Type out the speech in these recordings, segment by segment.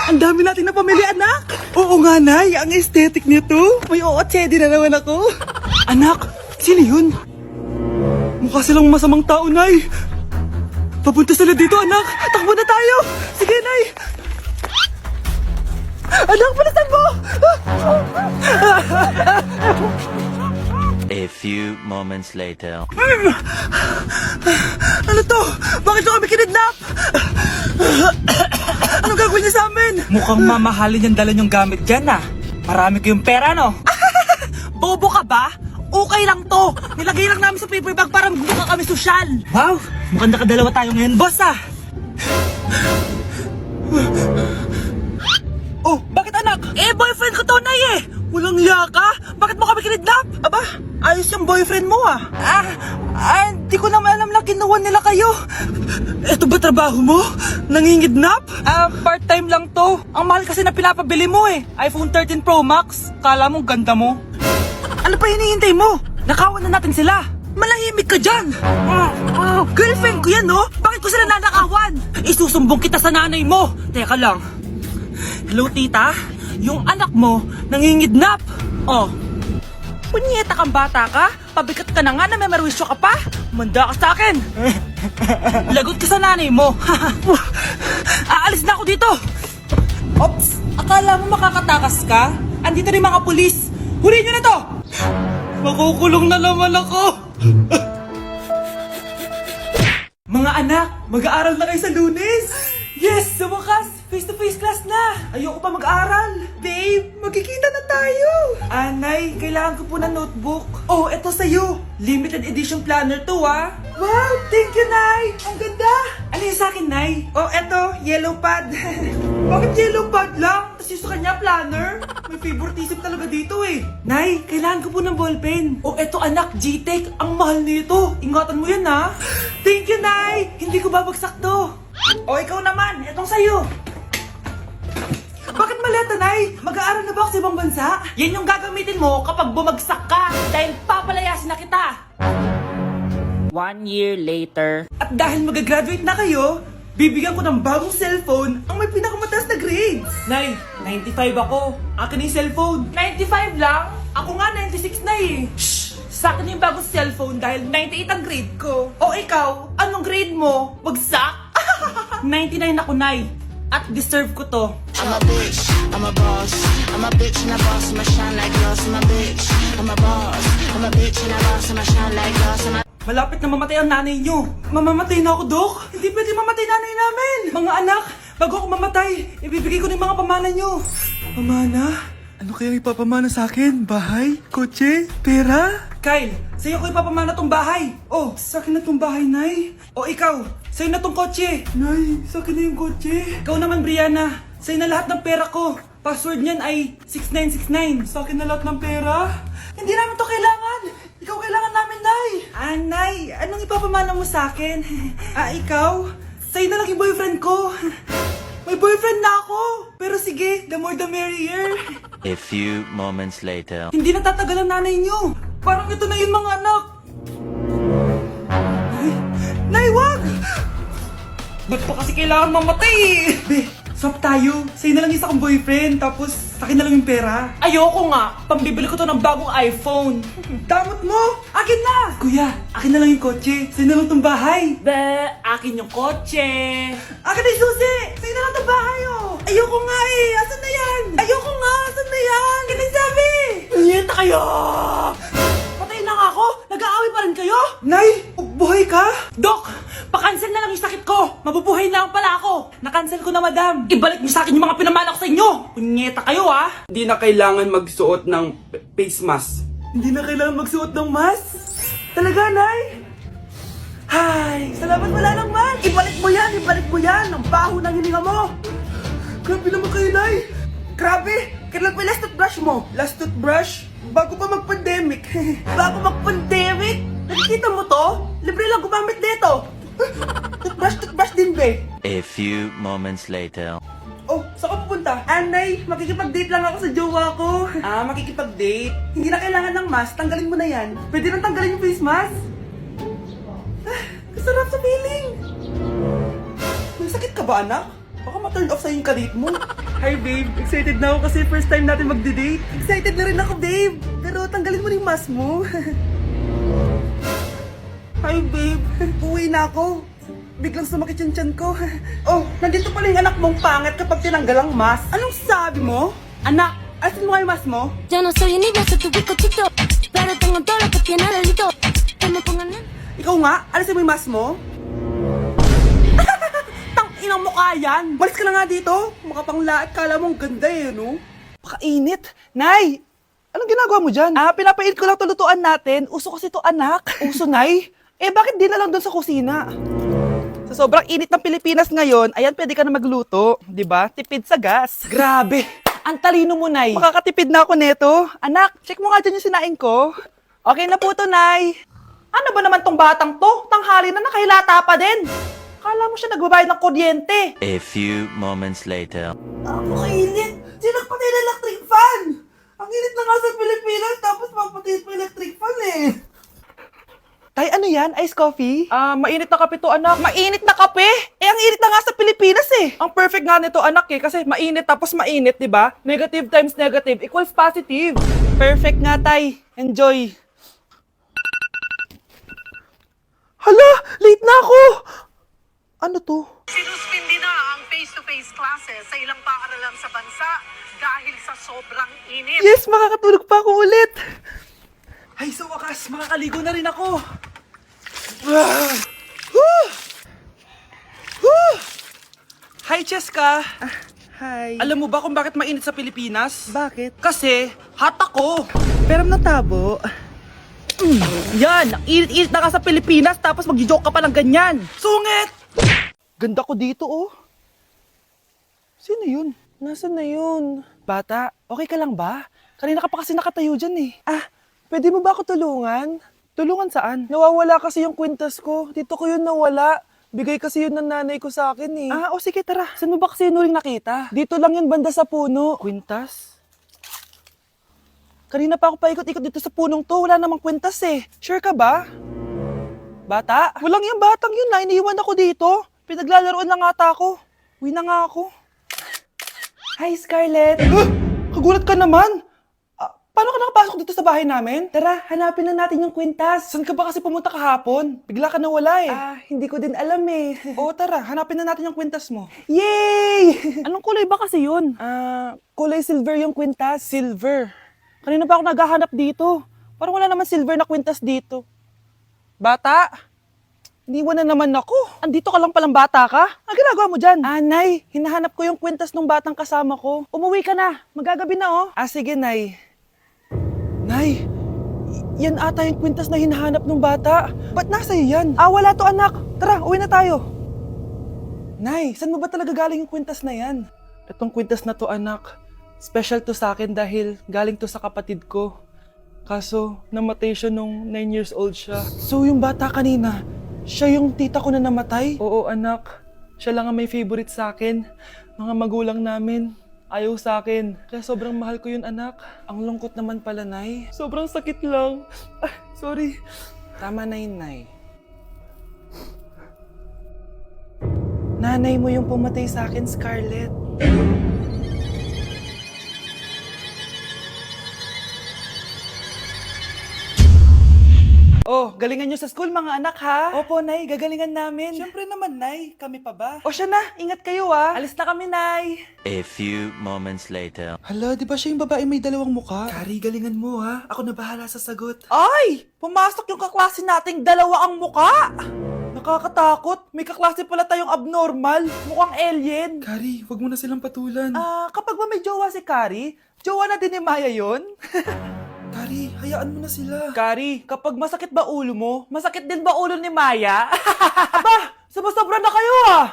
Ang dami natin na pamilya, anak. Oo nga, Nay. Ang aesthetic nito. May ootsedi na naman ako. Anak, sino yun? Mukha silang masamang tao, Nay. Papunta sila dito, anak. Takbo na tayo. Sige, Nay. Anak, palasan mo! A few moments later. Ano to? Bakit nyo kami kinidnap? Ano gagawin niya sa amin? Mukhang mamahalin yung dala nyong gamit dyan ah. Marami kayong pera no? Bobo ka ba? Okay lang to. Nilagay lang namin sa paper bag para magbuka kami sosyal. Wow, mukhang nakadalawa tayo ngayon boss ah. Oh, bakit anak? Eh, boyfriend ko to, Nay eh. Walang hiya ka? Bakit mo kami kinidnap? Aba, ayos yung boyfriend mo ah. Di ko naman alam na kinuha nila kayo. Ito ba trabaho mo? Nangingidnap? Part-time lang to. Ang mahal kasi na pinapabili mo eh. iPhone 13 Pro Max. Kala mo ganda mo. Ano pa hinihintay mo? Nakawan na natin sila. Malahimik ka dyan. Girlfriend ko yan, no? Bakit ko sila nanakawan? Isusumbong kita sa nanay mo. Teka lang. Hello, tita? Yung anak mo nangingidnap. Oh. Punyeta kang bata ka? Pabigat ka na nga na may marwisyo ka pa? Manda ka sa akin. Lagot ka sa nanay mo. Aalis na ako dito. Ops, akala mo makakatakas ka? Andito rin mga pulis. Huli nyo na to! Makukulong na naman ako. Mga anak, mag-aaral na kayo sa Lunes! Yes! Sa wakas! Face-to-face class na! Ayoko pa mag-aral! Babe, magkikita na tayo. Anay, kailangan ko po ng notebook. Oh, eto sa'yo! Limited edition planner to ah! Wow, thank you, Nay. Ang ganda. Ano yung sa'kin, Nay? Oh, eto, yellow pad. Bakit yellow pad lang? Tapos yung sa kanya, planner. May favoritism talaga dito eh. Nay, kailangan ko po ng ballpen. Oh, eto anak, G-Tech. Ang mahal nito. Ingatan mo yan ha. Thank you, Nay. Hindi ko babagsak to. O, ikaw naman. Etong sa'yo. Bakit maleta, Nay? Mag-aaral na ba ako sa ibang bansa? Yan yung gagamitin mo kapag bumagsak ka. Dahil papalayasin na kita. 1 year later. At dahil mag-graduate na kayo, bibigyan ko ng bagong cellphone ang may pinakamataas na grades. Nay, 95 ako. Akin yung cellphone. 95 lang? Ako nga 96 na eh. Shh! Sa akin yung bagong cellphone dahil 98 ang grade ko. O ikaw, anong grade mo? Bagsak? 99 ako, Nay. At deserve ko to. I'm a bitch, I'm a boss. I'm a bitch and a boss, I'ma shine like glass. I'm a bitch, I'm a boss. I'm a bitch and a boss, I'ma shine like glass. Malapit na mamatay ang nanay nyo. Mamamatay na ako, Dok. Hindi pwede mamatay nanay namin. Mga anak, bago ako mamatay, ibibigay ko na yung mga pamana nyo. Pamana? Ano kayang ipapamana sa akin? Bahay? Kotse? Pera? Kyle, sa'yo ko ipapamana tong bahay. Oh, sa akin na tong bahay, Nay. O ikaw, sa'yo na tong kotse. Nay, sa akin na yung kotse. Ikaw naman, Brianna, sa'yo na lahat ng pera ko. Password niyan ay 6969. Sa akin na lahat ng pera. Hindi namin to kailangan. Ikaw kailangan namin, Nay. Nay, anong ipapamana mo sa akin? Ikaw? Sa'yo na lang yung boyfriend ko. May boyfriend na ako. Pero sige, the more the merrier. A few moments later. Hindi na tatagal ang nanay nyo. Parang ito na yun, mga anak. Nay, wag! Ba't pa kasi kailangan mamatay eh? Be, swap tayo. Sa'yo na lang isa kong boyfriend, tapos sa akin na lang yung pera. Ayoko nga. Pambibili ko to ng bagong iPhone. Damot mo! Akin na! Kuya, akin na lang yung kotse. Sa'yo na lang tong bahay. Be, akin yung kotse. Akin na yung susi! Sa'yo na lang tong bahay, oh! Ayoko nga eh! Asan na yan? Ayoko nga! Asan na yan? Ganun sabi! Punyeta kayo! Patay na nga ako. Nag-aaway pa rin kayo? Nay, buhay ka? Dok, pakancel na lang yung sakit ko. Mabubuhay na lang pala ako. Nakancel ko na, madam. Ibalik niyo sa akin yung mga pinamana ko sa inyo. Punyeta kayo, ha? Hindi na kailangan magsuot ng face mask. Hindi na kailangan magsuot ng mask? Talaga, Nay? Hay, salamat wala lang man. Ibalik mo yan, ibalik mo yan. Ang baho ng hininga mo. Grabe naman kayo, Nay. Grabe. Kailan pa yung last toothbrush mo? Last toothbrush? Bago pa mag-pandemic. Bago mag-pandemic? Nakikita mo to? Libre lang gumamit dito. Toothbrush din, be. A few moments later. Oh, saan ka pupunta? Anay, makikipag-date lang ako sa jowa ko. Makikipag-date? Hindi na kailangan ng mask, tanggalin mo na yan. Pwede nang tanggalin yung face mask? Kasarap sa feeling. May sakit ka ba, anak? Baka ma-turn off sa'yo yung kadate mo. Hi babe, excited na ako kasi first time natin magde-date. Excited na rin ako babe, pero tanggalin mo rin yung mask mo. Hi babe, uwi na ako. Biglang sumakit yung tiyan ko. Oh, nandito pala yung anak mong pangit kapag tinanggal ang mask. Anong sabi mo? Anak, alisin mo nga yung mask mo. Yo no soy niño, soy tu bizcochito. Pero tengo todo lo que tiene delito. Que me pongan en... Ikaw nga, alisin mo yung mask mo. Tang inang mukha yan. Malis ka na nga dito. Makapanglaat, kala mong ganda eh, no? Pakainit. Nay, anong ginagawa mo dyan? Pinapainit ko lang to lutuan natin. Uso kasi to anak. Uso, Nay? Bakit di na lang doon sa kusina? Sa sobrang init ng Pilipinas ngayon, ayan, pwede ka na magluto. Di ba? Tipid sa gas. Grabe. Ang talino mo, Nay. Makakatipid na ako neto. Anak, check mo nga dyan yung sinaing ko. Okay na po to, Nay. Ano ba naman tong batang to? Tanghali na nakahilata pa din. Kala mo siya nagbabayad ng kuryente. A few moments later. Napakainit. Sinagpatay na electric fan. Ang init na nga sa Pilipinas, tapos papatay pa electric fan eh. Tay, ano yan? Ice coffee? Mainit na kape to, anak. Mainit na kape? Ang init na nga sa Pilipinas eh. Ang perfect nga nito, anak eh. Kasi mainit tapos mainit, di ba? Negative times negative equals positive. Perfect nga, Tay. Enjoy. Hala! Late na ako! Ano to? Sinuspindi na ang face-to-face classes sa ilang paaralan sa bansa dahil sa sobrang init. Yes! Makakatulog pa ako ulit! Ay, sa wakas, makakaligo na rin ako. Hi, Cheska. Hi. Alam mo ba kung bakit mainit sa Pilipinas? Bakit? Kasi, hot ako. Pero natabo. Yan, ang init-init na ka sa Pilipinas tapos mag-joke ka pa ng ganyan. Sungit! Ganda ko dito, oh. Sino yun? Nasaan na yun? Bata, okay ka lang ba? Kanina ka pa kasi nakatayo dyan eh. Pwede mo ba ako tulungan? Tulungan saan? Nawawala kasi yung kwintas ko. Dito ko yun nawala. Bigay kasi yun ng nanay ko sa akin eh. O sige, tara. Saan mo ba kasi yun uling nakita? Dito lang yun banda sa puno. Kwintas? Kanina pa ako paikot-ikot dito sa punong to. Wala namang kwintas eh. Sure ka ba? Bata? Walang yung batang yun na. Iniwan ako dito. Pinaglalaroan lang ata ako. Uwi na nga ako. Hi, Scarlett. Kagulat ka naman. Paano ka nakapasok dito sa bahay namin? Tara, hanapin na natin yung kwintas. Saan ka ba kasi pumunta kahapon? Bigla ka nawala eh. Hindi ko din alam eh. Oo, tara, hanapin na natin yung kwintas mo. Yay! Anong kulay ba kasi yun? Kulay silver yung kwintas. Silver? Kanina pa ako naghahanap dito. Parang wala naman silver na kwintas dito. Bata? Iniwan na naman ako. Andito ka lang palang bata ka? Ang ginagawa mo dyan? Nay, hinahanap ko yung kwintas ng batang kasama ko. Umuwi ka na. Magagabi na oh. Sige, Nay. Nay, yan ata yung kwintas na hinahanap ng bata. Ba't nasa iyo yan? Wala to anak. Tara, uwi na tayo. Nay, saan mo ba talaga galing yung kwintas na yan? Itong kwintas na to anak, special to sa akin dahil galing to sa kapatid ko. Kaso, namatay siya nung 9 years old siya. So yung bata kanina, siya yung tita ko na namatay? Oo anak, siya lang ang may favorite sa akin. Mga magulang namin. Ayaw sa akin. Kaya sobrang mahal ko yun, anak. Ang lungkot naman pala, Nay. Sobrang sakit lang. Sorry. Tama na yun, Nay. Nanay mo yung pumatay sa akin, Scarlett. Oh, galingan nyo sa school mga anak ha? Opo, Nay, gagalingan namin. Siyempre naman, Nay. Kami pa ba? O siya na, ingat kayo ha. Alis na kami, Nay. A few moments later. Hala, di ba siya yung babae may dalawang muka? Kari, galingan mo ha. Ako na bahala sa sagot. Ay! Pumasok yung kaklase nating dalawa ang muka! Nakakatakot. May kaklase pala tayong abnormal. Mukhang alien. Kari, wag mo na silang patulan. Kapag ba may jowa si Kari, jowa na din ni Maya yun? Kari, hayaan mo na sila. Kari, kapag masakit ba ulo mo, masakit din ba ulo ni Maya? Aba, sumasobra na kayo ah!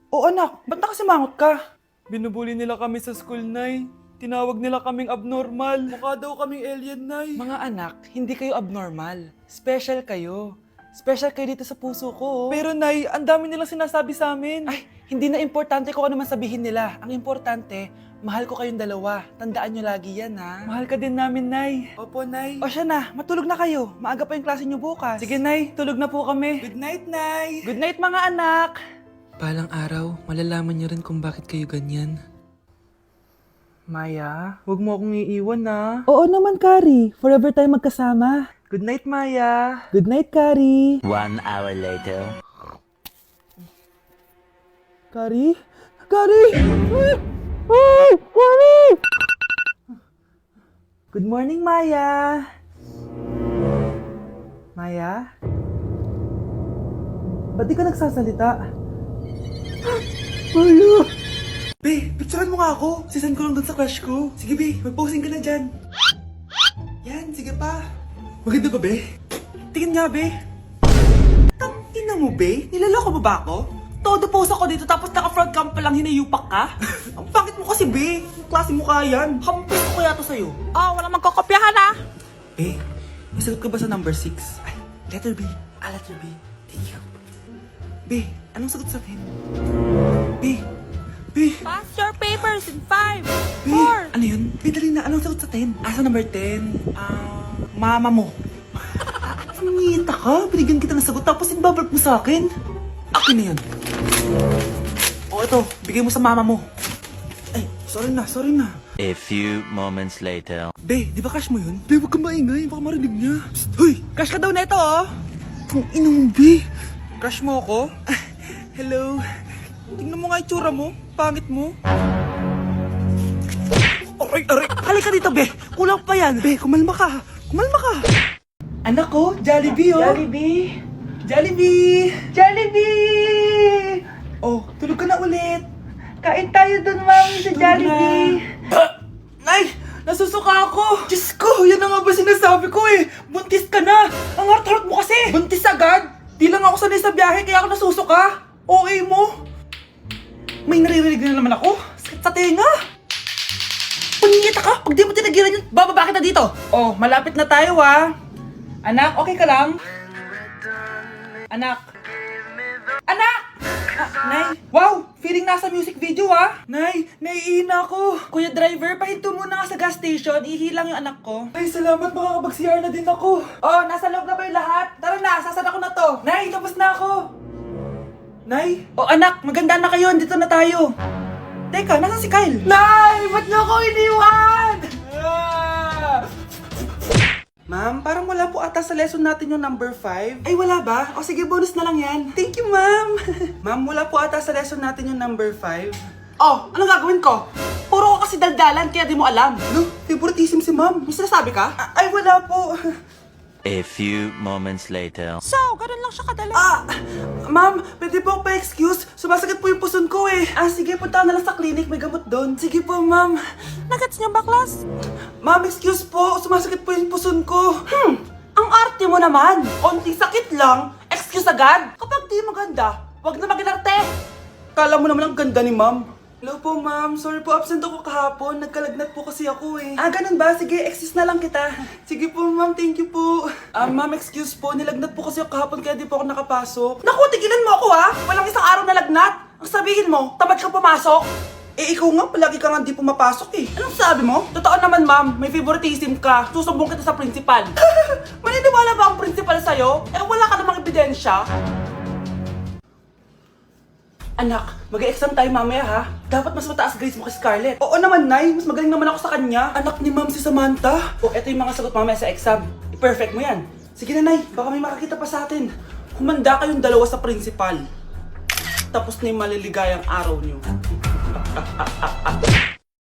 O anak, ba't nakasimangot ka? Binubuli nila kami sa school, Nay. Tinawag nila kaming abnormal. Mukha daw kaming alien, Nay. Mga anak, hindi kayo abnormal. Special kayo. Special kayo dito sa puso ko. Pero Nay, ang dami nilang sinasabi sa amin. Ay, hindi na importante kung ano man sabihin nila. Ang importante, mahal ko kayong dalawa. Tandaan nyo lagi yan, ha? Mahal ka din namin, Nay. Opo, Nay. O siya na, matulog na kayo. Maaga pa yung klase nyo bukas. Sige, Nay, tulog na po kami. Good night, Nay. Good night, mga anak. Balang araw, malalaman niyo rin kung bakit kayo ganyan. Maya, wag mo akong iiwan na. Oo naman, Kari. Forever tayo magkasama. Good night, Maya. Good night, Kari. 1 hour later. Kari? Kari! Ay, Kari! Good morning, Maya. Maya? Ba't di ka nagsasalita? Maya! Be, picturean mo nga ako. Sisend ko lang dun sa crush ko. Sige, Be, mag-posing ka na dyan. Yan, sige pa. Maganda ba, Be? Tingin nga, Be. Tangina mo, Be? Nilaloko mo ba ako? Todo post ako dito tapos naka-front cam pa lang hinayupak ka? Ang pangit mo kasi, Be. Yung klase mo kaya yan. Hampis ko kaya to sa'yo. Oh, walang magkokopyahan ah! Be, nasagot ka ba sa number 6? Ay, letter B. Letter B. Thank you. Be, anong sagot sa 10? Be, Pass your papers in 5, Be, ano yun? Be, dali na. Anong sagot sa 10? Sa number 10? Mama mo. Nangita ka? Binigyan kita ng sagot tapos ibabalik mo sa akin? Akin na yun. O, ito. Bigay mo sa mama mo. Ay, sorry na. A few moments later. Be, di ba crush mo yun? Be, huwag kang maingay. Baka marinig niya. Psst, hoy! Crush ka daw neto, oh! Kung inong, Be. Crush mo ako? Hello? Tingnan mo nga itsura mo. Pangit mo. Aray! Halika dito, Be. Kulang pa yan. Be, kumalma ka. Anak ko, Jollibee, oh. Jollibee! Oh, tulog ka na ulit. Kain tayo dun, Mami, sa Jollibee. Nay! Nasusuka ako! Diyos ko! Yan na nga ba sinasabi ko eh! Buntis ka na! Ang harot mo kasi! Buntis agad? Di lang ako sanay sa biyahe kaya ako nasusuka! Okay mo? May naririnig na naman ako! Sakit sa tenga! Punyeta ka! Pag di mo tinagilan yun, bababa kita dito! Oh, malapit na tayo ah! Anak, okay ka lang? Anak! Nay! Wow! Feeling nasa music video ah! Nay! Naiihina ako! Kuya driver, pahinto muna nga sa gas station. Ihilang yung anak ko. Ay, salamat! Makakapag-CR na din ako! Oh, nasa loob na ba yung lahat? Tara na! Sasana ko na to! Nay! Tapos na ako! Nay! Oh, anak! Maganda na kayo! Dito na tayo! Teka, nasan si Kyle? Nay! Ba't niyo ako iniwan? Ma'am, parang wala po ata sa lesson natin yung number 5. Ay, wala ba? O sige, bonus na lang yan. Thank you, ma'am. Ma'am, wala po ata sa lesson natin yung number 5. Oh, anong gagawin ko? Puro ko kasi daldalan, kaya di mo alam. No, favoritism si ma'am. May sinasabi ka? Ay, wala po. A few moments later. So, ganun lang siya kadali. Ma'am, pwede po ako pa-excuse? Sumasakit po yung puson ko eh. Sige, punta na lang sa clinic. May gamot doon. Sige po, ma'am. Nagets niyo ba, class? Ma'am, excuse po. Sumasakit po yung puson ko. Ang arte mo naman. Konting sakit lang. Excuse agad. Kapag di maganda, wag na mag-inarte. Kala mo naman ang ganda ni ma'am. Hello po, ma'am. Sorry po, absent ako kahapon. Nagkalagnat po kasi ako eh. Ganun ba? Sige, excuse na lang kita. Sige po, ma'am. Thank you po. Ma'am, excuse po. Nilagnat po kasi ako kahapon kaya di po ako nakapasok. Naku, tigilan mo ako ha. Walang isang araw na lagnat. Ang sabihin mo, tamad ka pumasok. Ikaw nga, palagi ka nga di pumapasok eh. Anong sabi mo? Totoo naman, ma'am. May favoritism ka. Susumbong kita sa principal. Maniniwala ba ang principal sa'yo? Wala ka namang ebidensya. Anak, mag-exam tayo mamaya ha. Dapat mas mataas grades mo kay Scarlett. Oo naman, Nay. Mas magaling naman ako sa kanya. Anak ni Ma'am si Samantha. Ito yung mga sagot mamaya sa exam. I-perfect mo yan. Sige na, Nay. Baka may makakita pa sa atin. Humanda kayong dalawa sa principal. Tapos na yung maliligayang araw niyo.